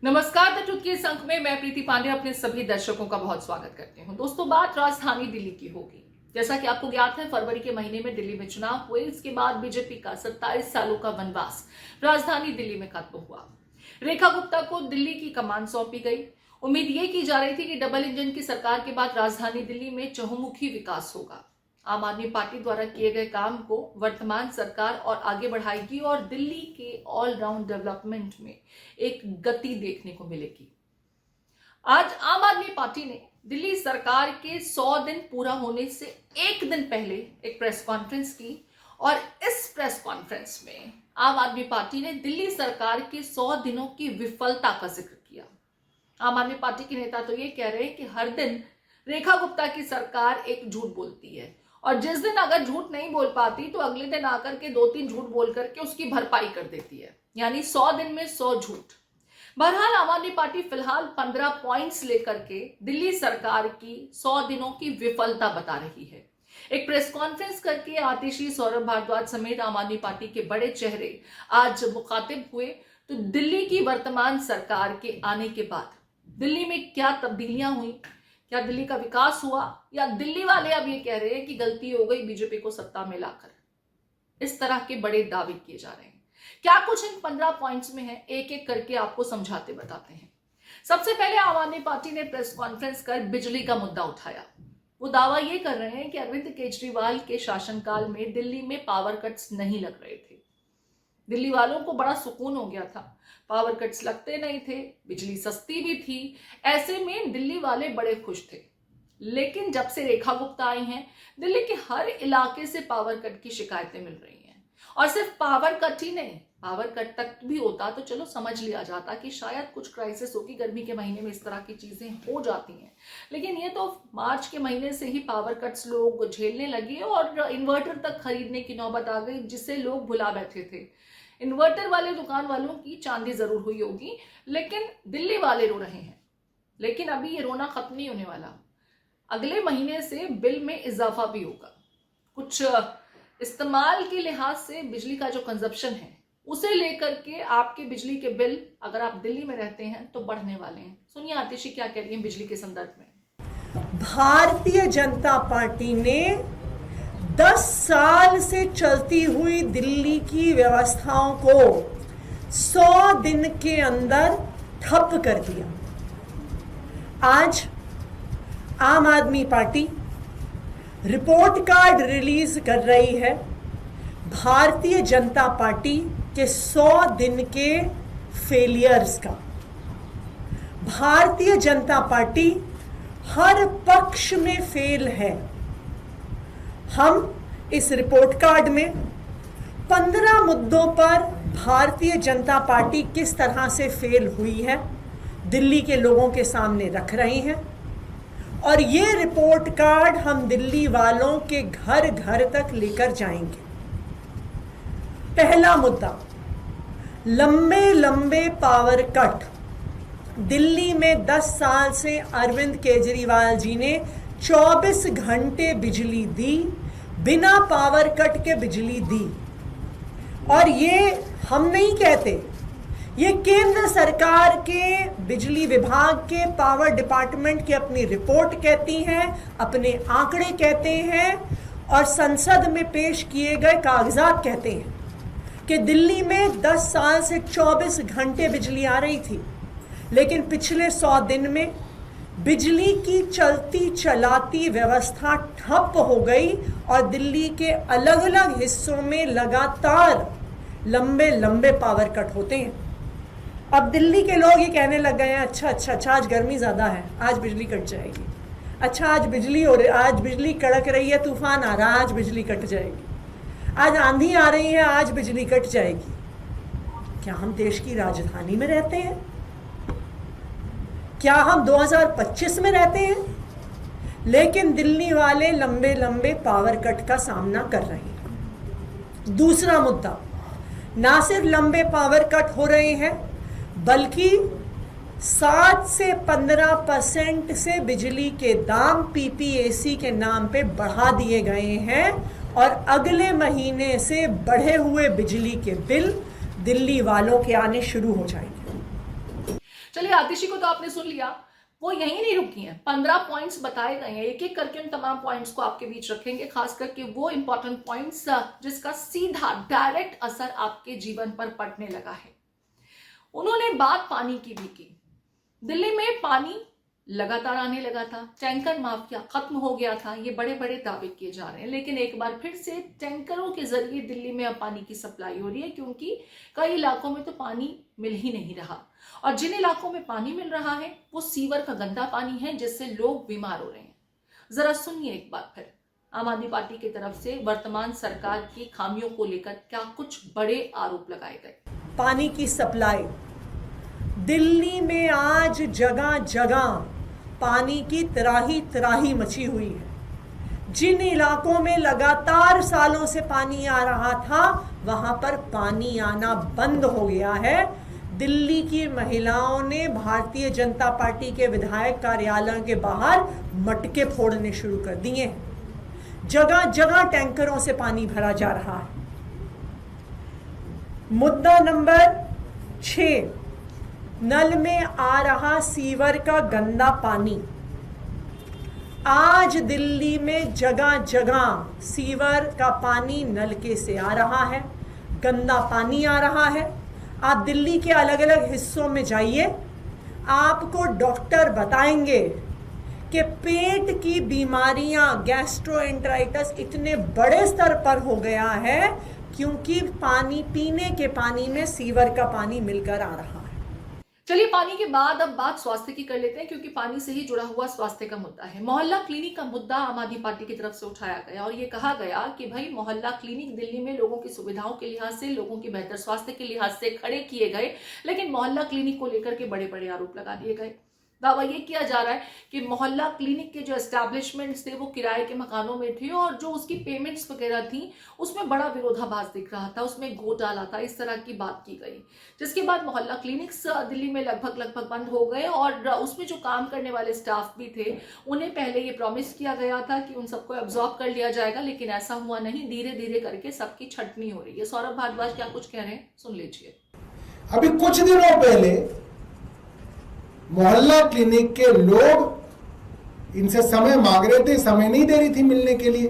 नमस्कार। The truth के इस अंक में मैं प्रीति पांडे अपने सभी दर्शकों का बहुत स्वागत करती हूं। दोस्तों, बात राजधानी दिल्ली की होगी। जैसा कि आपको ज्ञात है, फरवरी के महीने में दिल्ली में चुनाव हुए। इसके बाद बीजेपी का 27 सालों का वनवास राजधानी दिल्ली में खत्म हुआ। रेखा गुप्ता को दिल्ली की कमान सौंपी गई। उम्मीद ये की जा रही थी कि डबल इंजन की सरकार के बाद राजधानी दिल्ली में चहुमुखी विकास होगा। आम आदमी पार्टी द्वारा किए गए काम को वर्तमान सरकार और आगे बढ़ाएगी और दिल्ली के ऑलराउंड डेवलपमेंट में एक गति देखने को मिलेगी। आज आम आदमी पार्टी ने दिल्ली सरकार के 100 दिन पूरा होने से एक दिन पहले एक प्रेस कॉन्फ्रेंस की और इस प्रेस कॉन्फ्रेंस में आम आदमी पार्टी ने दिल्ली सरकार के 100 दिनों की विफलता का जिक्र किया। आम आदमी पार्टी के नेता तो ये कह रहे हैं कि हर दिन रेखा गुप्ता की सरकार एक झूठ बोलती है और जिस दिन अगर झूठ नहीं बोल पाती तो अगले दिन आकर के 2-3 झूठ बोल करके उसकी भरपाई कर देती है, यानी 100 दिन में 100 झूठ। बहरहाल आम आदमी पार्टी फिलहाल 15 पॉइंट्स लेकर के दिल्ली सरकार की 100 दिनों की विफलता बता रही है। एक प्रेस कॉन्फ्रेंस करके आतिशी, सौरभ भारद्वाज समेत आम आदमी पार्टी के बड़े चेहरे आज मुखातिब हुए। तो दिल्ली की वर्तमान सरकार के आने के बाद दिल्ली में क्या तब्दीलियां हुई, क्या दिल्ली का विकास हुआ, या दिल्ली वाले अब ये कह रहे हैं कि गलती हो गई बीजेपी को सत्ता में लाकर। इस तरह के बड़े दावे किए जा रहे हैं। क्या कुछ इन 15 पॉइंट्स में है, एक एक करके आपको समझाते बताते हैं। सबसे पहले आम आदमी पार्टी ने प्रेस कॉन्फ्रेंस कर बिजली का मुद्दा उठाया। वो दावा ये कर रहे हैं कि अरविंद केजरीवाल के शासनकाल में दिल्ली में पावर कट्स नहीं लग रहे थे। दिल्ली वालों को बड़ा सुकून हो गया था, पावर कट्स लगते नहीं थे, बिजली सस्ती भी थी। ऐसे में दिल्ली वाले बड़े खुश थे। लेकिन जब से रेखा गुप्ता आई हैं, दिल्ली के हर इलाके से पावर कट की शिकायतें मिल रही हैं। और सिर्फ पावर कट ही नहीं, पावर कट तक भी होता तो चलो समझ लिया जाता कि शायद कुछ क्राइसिस होगी, गर्मी के महीने में इस तरह की चीजें हो जाती हैं। लेकिन ये तो मार्च के महीने से ही पावर कट्स लोग झेलने लगे और इन्वर्टर तक खरीदने की नौबत आ गई, जिसे लोग भुला बैठे थे। इन्वर्टर वाले दुकान वालों की चांदी जरूर हुई होगी, लेकिन दिल्ली वाले रो रहे हैं। लेकिन अभी ये रोना खत्म नहीं होने वाला। अगले महीने से बिल में इजाफा भी होगा। कुछ इस्तेमाल के लिहाज से बिजली का जो कंजप्शन है उसे लेकर के आपके बिजली के बिल, अगर आप दिल्ली में रहते हैं, तो बढ़ने वाले हैं। सुनिए आतिशी क्या कह रही है बिजली के संदर्भ में। भारतीय जनता पार्टी ने 10 साल से चलती हुई दिल्ली की व्यवस्थाओं को 100 दिन के अंदर ठप कर दिया। आज आम आदमी पार्टी रिपोर्ट कार्ड रिलीज कर रही है भारतीय जनता पार्टी के 100 दिन के फेलियर्स का। भारतीय जनता पार्टी हर पक्ष में फेल है। हम इस रिपोर्ट कार्ड में 15 मुद्दों पर भारतीय जनता पार्टी किस तरह से फेल हुई है दिल्ली के लोगों के सामने रख रहे हैं। और ये रिपोर्ट कार्ड हम दिल्ली वालों के घर घर तक लेकर जाएंगे। पहला मुद्दा, लंबे लंबे पावर कट। दिल्ली में 10 साल से अरविंद केजरीवाल जी ने 24 घंटे बिजली दी, बिना पावर कट के बिजली दी। और ये हम नहीं कहते, ये केंद्र सरकार के बिजली विभाग के पावर डिपार्टमेंट की अपनी रिपोर्ट कहती है, अपने आंकड़े कहते हैं और संसद में पेश किए गए कागजात कहते हैं कि दिल्ली में 10 साल से 24 घंटे बिजली आ रही थी। लेकिन पिछले 100 दिन में बिजली की चलती चलाती व्यवस्था ठप हो गई और दिल्ली के अलग अलग हिस्सों में लगातार लंबे लंबे पावर कट होते हैं। अब दिल्ली के लोग ये कहने लग गए हैं, अच्छा आज गर्मी ज़्यादा है, आज बिजली कट जाएगी। अच्छा आज बिजली हो रही, आज बिजली कड़क रही है, तूफान आ रहा है, आज बिजली कट जाएगी। आज आंधी आ रही है, आज बिजली कट जाएगी। क्या हम देश की राजधानी में रहते हैं? क्या हम 2025 में रहते हैं? लेकिन दिल्ली वाले लंबे लंबे पावर कट का सामना कर रहे हैं। दूसरा मुद्दा, ना सिर्फ लंबे पावर कट हो रहे हैं, बल्कि 7 से 15% से बिजली के दाम पीपीएसी के नाम पे बढ़ा दिए गए हैं और अगले महीने से बढ़े हुए बिजली के बिल दिल्ली वालों के आने शुरू हो जाएंगे। चलिए, आतिशी को तो आपने सुन लिया, वो यहीं नहीं रुकी हैं। 15 पॉइंट्स बताए गए हैं, एक एक करके उन तमाम पॉइंट्स को आपके बीच रखेंगे, खास करके वो इंपॉर्टेंट पॉइंट्स जिसका सीधा डायरेक्ट असर आपके जीवन पर पड़ने लगा है। उन्होंने बात पानी की भी की। दिल्ली में पानी लगातार आने लगा था, टैंकर माफिया खत्म हो गया था, ये बड़े बड़े दावे किए जा रहे हैं, लेकिन एक बार फिर से टैंकरों के जरिए दिल्ली में अब पानी की सप्लाई हो रही है, क्योंकि कई इलाकों में तो पानी मिल ही नहीं रहा। और जिन इलाकों में पानी मिल रहा है वो सीवर का गंदा पानी है, जिससे लोग बीमार हो रहे हैं। जरा सुनिए एक बार फिर आम आदमी पार्टी की तरफ से वर्तमान सरकार की खामियों को लेकर क्या कुछ बड़े आरोप लगाए गए। पानी की सप्लाई दिल्ली में आज जगह जगह पानी की त्राही मची हुई है। जिन इलाकों में लगातार सालों से पानी आ रहा था वहां पर पानी आना बंद हो गया है। दिल्ली की महिलाओं ने भारतीय जनता पार्टी के विधायक कार्यालयों के बाहर मटके फोड़ने शुरू कर दिए हैं। जगह जगह टैंकरों से पानी भरा जा रहा है। मुद्दा नंबर 6, नल में आ रहा सीवर का गंदा पानी। आज दिल्ली में जगह जगह सीवर का पानी नलके से आ रहा है, गंदा पानी आ रहा है। आप दिल्ली के अलग अलग हिस्सों में जाइए, आपको डॉक्टर बताएंगे कि पेट की बीमारियां, गैस्ट्रोएंटेराइटिस इतने बड़े स्तर पर हो गया है क्योंकि पानी, पीने के पानी में सीवर का पानी मिलकर आ रहा है। चलिए, पानी के बाद अब बात स्वास्थ्य की कर लेते हैं, क्योंकि पानी से ही जुड़ा हुआ स्वास्थ्य का मुद्दा है। मोहल्ला क्लिनिक का मुद्दा आम आदमी पार्टी की तरफ से उठाया गया और ये कहा गया कि भाई मोहल्ला क्लिनिक दिल्ली में लोगों की सुविधाओं के लिहाज से, लोगों की बेहतर स्वास्थ्य के लिहाज से खड़े किए गए, लेकिन मोहल्ला क्लिनिक को लेकर के बड़े बड़े आरोप लगा दिए गए। दावा ये किया जा रहा है कि मोहल्ला क्लिनिक के जो एस्टैब्लिशमेंट्स थे वो किराए के मकानों में थे और जो उसकी पेमेंट्स वगैरह थी उसमें बड़ा विरोधाभास दिख रहा था, उसमें घोटाला था, इस तरह की बात की गई। जिसके बाद मोहल्ला क्लिनिक्स दिल्ली में लगभग बंद हो गए और उसमें जो काम करने वाले स्टाफ भी थे उन्हें पहले ये प्रॉमिस किया गया था कि उन सबको एब्जॉर्ब कर लिया जाएगा, लेकिन ऐसा हुआ नहीं। धीरे धीरे करके सबकी छटनी हो रही है। सौरभ भारद्वाज क्या कुछ कह रहे हैं, सुन लीजिए। अभी कुछ दिनों पहले मोहल्ला क्लिनिक के लोग इनसे समय मांग रहे थे, समय नहीं दे रही थी मिलने के लिए,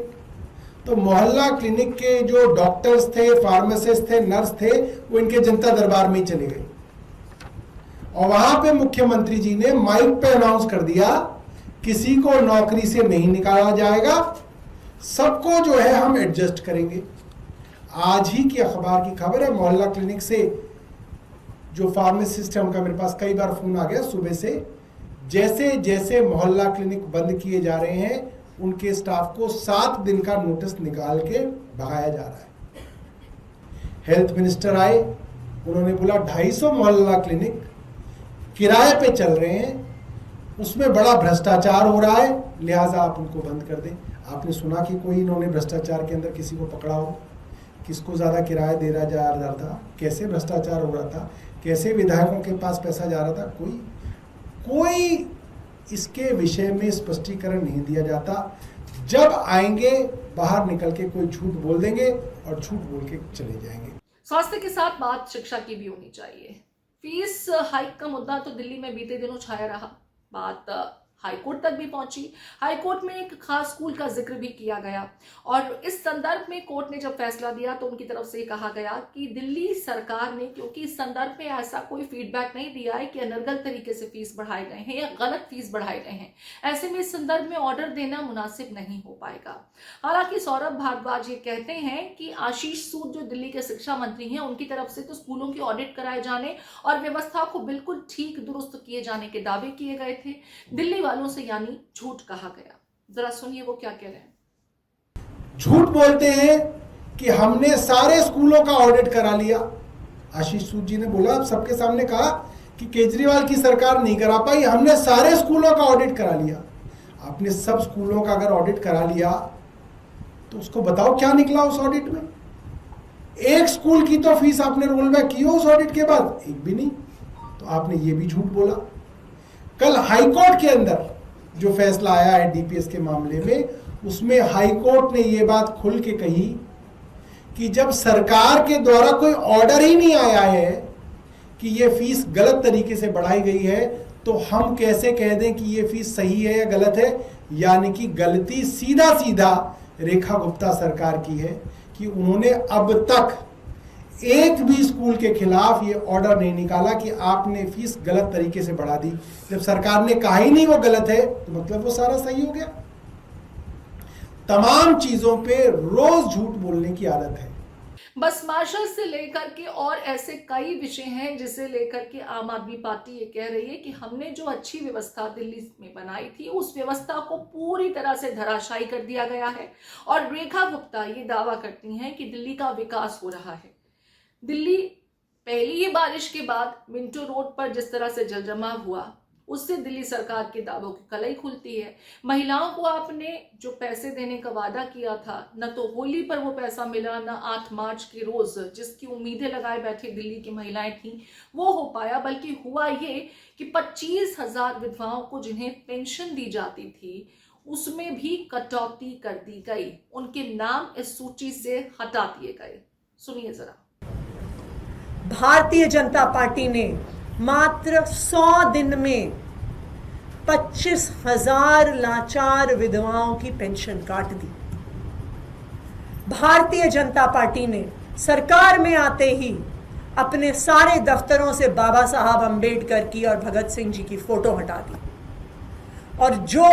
तो मोहल्ला क्लिनिक के जो डॉक्टर्स थे, फार्मासिस्ट थे, नर्स थे, वो इनके जनता दरबार में ही चले गए और वहां पे मुख्यमंत्री जी ने माइक पे अनाउंस कर दिया किसी को नौकरी से नहीं निकाला जाएगा, सबको जो है हम एडजस्ट करेंगे। आज ही की अखबार की खबर है, मोहल्ला क्लिनिक से जो फार्मासिस्ट है उनका मेरे पास कई बार फोन आ गया सुबह से, जैसे जैसे मोहल्ला क्लिनिक बंद किए जा रहे हैं उनके स्टाफ को 7 दिन का नोटिस निकाल के भगाया जा रहा है। हेल्थ मिनिस्टर आए, उन्होंने बोला 250 मोहल्ला क्लिनिक किराए पे चल रहे हैं, उसमें बड़ा भ्रष्टाचार हो रहा है, लिहाजा आप उनको बंद कर दें। आपने सुना कि कोई इन्होंने भ्रष्टाचार के अंदर किसी को पकड़ा हो, किसको ज्यादा किराया दे रहा जा रहा था, कैसे भ्रष्टाचार हो रहा था, कैसे विधायकों के पास पैसा जा रहा था, कोई इसके विषय में स्पष्टीकरण नहीं दिया जाता। जब आएंगे बाहर निकल के कोई झूठ बोल देंगे और झूठ बोल के चले जाएंगे। स्वास्थ्य के साथ बात शिक्षा की भी होनी चाहिए। फीस हाइक का मुद्दा तो दिल्ली में बीते दिनों छाया रहा, बात हाईकोर्ट तक भी पहुंची। हाईकोर्ट में एक खास स्कूल का जिक्र भी किया गया और इस संदर्भ में कोर्ट ने जब फैसला दिया तो उनकी तरफ से कहा गया कि दिल्ली सरकार ने, क्योंकि इस संदर्भ में ऐसा कोई फीडबैक नहीं दिया है कि अनर्गल तरीके से फीस बढ़ाए गए हैं या गलत फीस बढ़ाए गए हैं, ऐसे में इस संदर्भ में ऑर्डर देना मुनासिब नहीं हो पाएगा। हालांकि सौरभ भारद्वाज ये कहते हैं कि आशीष सूद जो दिल्ली के शिक्षा मंत्री हैं उनकी तरफ से तो स्कूलों की ऑडिट कराए जाने और व्यवस्था को बिल्कुल ठीक दुरुस्त किए जाने के दावे किए गए थे, दिल्ली वालों से यानी झूठ कहा गया। जरा सुनिए वो क्या कह रहे हैं। झूठ बोलते हैं कि हमने सारे स्कूलों का ऑडिट करा लिया। आशीष सूद जी ने बोला, सबके सामने कहा कि केजरीवाल की सरकार नहीं करा पाई, हमने सारे स्कूलों का ऑडिट करा लिया। आपने सब स्कूलों का अगर ऑडिट करा लिया तो उसको बताओ क्या निकला उस ऑडिट में। एक स्कूल की तो फीस आपने रोल बैक की हो उस ऑडिट के बाद, एक भी नहीं, तो आपने ये भी झूठ बोला। कल हाईकोर्ट के अंदर जो फैसला आया है डीपीएस के मामले में, उसमें हाईकोर्ट ने ये बात खुल के कही कि जब सरकार के द्वारा कोई ऑर्डर ही नहीं आया है कि ये फीस गलत तरीके से बढ़ाई गई है, तो हम कैसे कह दें कि ये फीस सही है या गलत है? यानी कि गलती सीधा सीधा रेखा गुप्ता सरकार की है कि उन्होंने अब तक एक भी स्कूल के खिलाफ ये ऑर्डर नहीं निकाला कि आपने फीस गलत तरीके से बढ़ा दी। जब सरकार ने कहा ही नहीं वो गलत है, तो मतलब वो सारा सही हो गया। तमाम चीजों पे रोज झूठ बोलने की आदत है। बस मार्शल से लेकर के और ऐसे कई विषय हैं जिसे लेकर के आम आदमी पार्टी ये कह रही है कि हमने जो अच्छी व्यवस्था दिल्ली में बनाई थी उस व्यवस्था को पूरी तरह से धराशायी कर दिया गया है। और रेखा गुप्ता ये दावा करती हैं कि दिल्ली का विकास हो रहा है। दिल्ली पहली ही बारिश के बाद मिंटो रोड पर जिस तरह से जलजमाव हुआ, उससे दिल्ली सरकार के दावों की कलई खुलती है। महिलाओं को आपने जो पैसे देने का वादा किया था, न तो होली पर वो पैसा मिला, न 8 मार्च के रोज जिसकी उम्मीदें लगाए बैठे दिल्ली की महिलाएं थीं वो हो पाया, बल्कि हुआ ये कि 25,000 विधवाओं को जिन्हें पेंशन दी जाती थी उसमें भी कटौती कर दी गई। उनके नाम इस सूची से हटा दिए गए। सुनिए जरा। भारतीय जनता पार्टी ने मात्र 100 दिन में 25,000 लाचार विधवाओं की पेंशन काट दी। भारतीय जनता पार्टी ने सरकार में आते ही अपने सारे दफ्तरों से बाबा साहब अंबेडकर की और भगत सिंह जी की फोटो हटा दी। और जो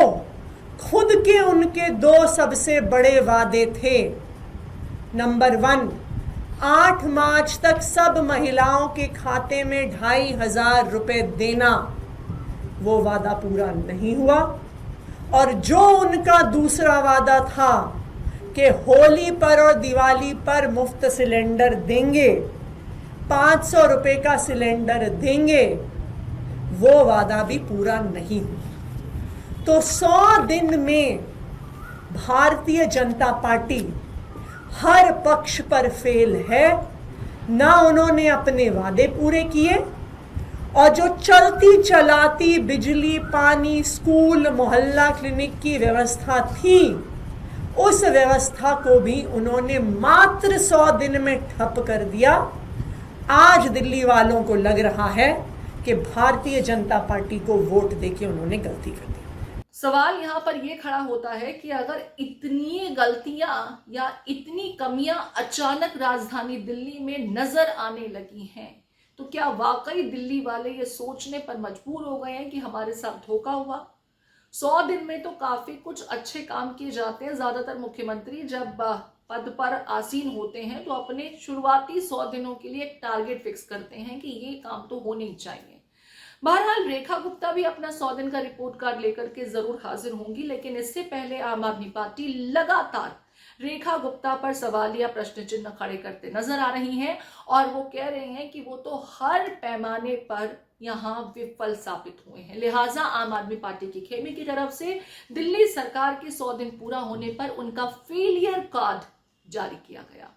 खुद के उनके 2 सबसे बड़े वादे थे, नंबर 1, 8 मार्च तक सब महिलाओं के खाते में 2,500 रुपए देना, वो वादा पूरा नहीं हुआ। और जो उनका दूसरा वादा था कि होली पर और दिवाली पर मुफ्त सिलेंडर देंगे, 500 रुपए का सिलेंडर देंगे, वो वादा भी पूरा नहीं हुआ। तो 100 दिन में भारतीय जनता पार्टी हर पक्ष पर फेल है। ना उन्होंने अपने वादे पूरे किए, और जो चलती चलाती बिजली, पानी, स्कूल, मोहल्ला क्लिनिक की व्यवस्था थी, उस व्यवस्था को भी उन्होंने मात्र 100 दिन में ठप कर दिया। आज दिल्ली वालों को लग रहा है कि भारतीय जनता पार्टी को वोट देके उन्होंने गलती कर दी। सवाल यहाँ पर यह खड़ा होता है कि अगर इतनी गलतियां या इतनी कमियां अचानक राजधानी दिल्ली में नजर आने लगी हैं, तो क्या वाकई दिल्ली वाले ये सोचने पर मजबूर हो गए हैं कि हमारे साथ धोखा हुआ? 100 दिन में तो काफी कुछ अच्छे काम किए जाते हैं। ज्यादातर मुख्यमंत्री जब पद पर आसीन होते हैं तो अपने शुरुआती 100 दिनों के लिए एक टारगेट फिक्स करते हैं कि ये काम तो होने ही चाहिए। बहरहाल रेखा गुप्ता भी अपना 100 दिन का रिपोर्ट कार्ड लेकर के जरूर हाजिर होंगी, लेकिन इससे पहले आम आदमी पार्टी लगातार रेखा गुप्ता पर सवालिया प्रश्न चिन्ह खड़े करते नजर आ रही हैं और वो कह रहे हैं कि वो तो हर पैमाने पर यहां विफल साबित हुए हैं। लिहाजा आम आदमी पार्टी के खेमे की तरफ से दिल्ली सरकार के 100 दिन पूरा होने पर उनका फेलियर कार्ड जारी किया गया।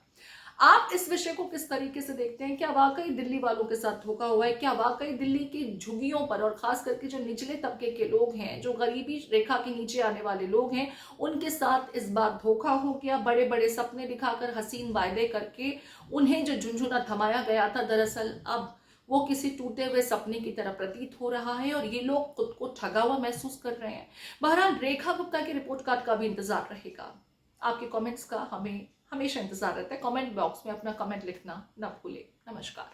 आप इस विषय को किस तरीके से देखते हैं? क्या वाकई दिल्ली वालों के साथ धोखा हुआ है? क्या वाकई दिल्ली की झुग्गियों पर और खास करके जो निचले तबके के लोग हैं, जो गरीबी रेखा के नीचे आने वाले लोग हैं, उनके साथ इस बार धोखा हो गया? बड़े बड़े सपने दिखाकर, हसीन वायदे करके उन्हें जो झुंझुना थमाया गया था, दरअसल अब वो किसी टूटे हुए सपने की तरह प्रतीत हो रहा है और ये लोग खुद को ठगा हुआ महसूस कर रहे हैं। बहरहाल रेखा गुप्ता के रिपोर्ट कार्ड का भी इंतजार रहेगा। आपके कमेंट्स का हमें हमेशा इंतजार रहता है। कमेंट बॉक्स में अपना कमेंट लिखना न भूलें। नमस्कार।